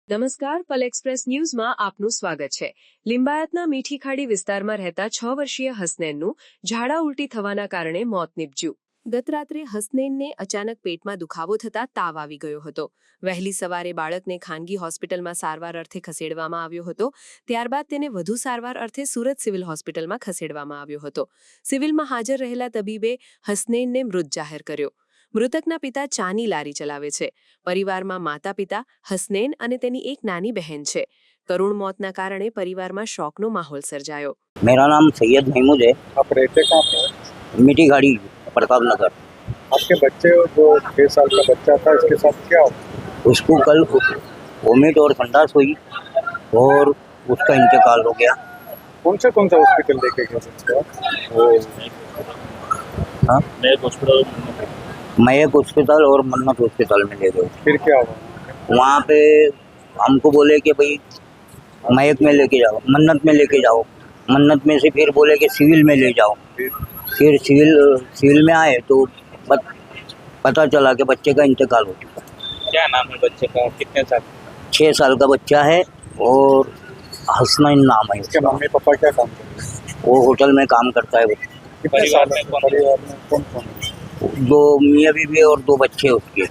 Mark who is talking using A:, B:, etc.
A: નમસ્કાર, પલ એક્સપ્રેસ ન્યૂઝમાં આપનું સ્વાગત છે. લિંબાયતના મીઠી ખાડી વિસ્તારમાં રહેતા 6 વર્ષીય હસનૈનનું ઝાડા ઉલટી થવાના કારણે મોત નીપજ્યું. ગત રાત્રે હસનૈનને અચાનક પેટમાં દુખાવો થતા તાવ આવી ગયો હતો. વહેલી સવારે બાળકને ખાનગી હોસ્પિટલમાં સારવાર અર્થે ખસેડવામાં આવ્યો હતો. ત્યારબાદ તેને વધુ સારવાર અર્થે સુરત સિવિલ હોસ્પિટલમાં ખસેડવામાં આવ્યો હતો. સિવિલમાં હાજર રહેલા તબીબે હસનૈનને મૃત જાહેર કર્યો. મૃતકના પિતા ચાની લારી ચલાવે છે. પરિવારમાં માતા પિતા, હસનૈન અને તેની એક નાની બહેન છે. કરુણ મોતના કારણે પરિવારમાં શોકનો માહોલ સર્જાયો.
B: मेरा नाम सैयद महमूद है।
C: आप रहते कहाँ पे हैं?
B: मीठी गाड़ी प्रताप नगर।
C: आपके बच्चे जो 6 साल का बच्चा था इसके साथ क्या हुआ?
B: उसको कल वोमिट और संडास हुई और उसका इंतकाल हो गया।
C: कौन सा हॉस्पिटल लेके गए उसको?
B: हाँ, मयक हॉस्पिटल और मन्नत हॉस्पिटल में ले गए।
C: फिर क्या हुआ?
B: वहाँ पे हमको बोले कि भाई मयक में लेके जाओ, मन्नत में लेके जाओ। मन्नत में से फिर बोले कि सिविल में ले जाओ। फिर सिविल में आए तो पता चला कि बच्चे का इंतकाल हो चुका।
C: क्या नाम है बच्चे का? कितने साल?
B: 6 साल का बच्चा है और हसनैन नाम है
C: उसके
B: उसका।
C: मम्मी पापा क्या काम करते हैं?
B: वो होटल में काम करता है।
C: परिवार में कौन कौन है?
B: 2 मियाँ बीवी और 2 बच्चे उसके।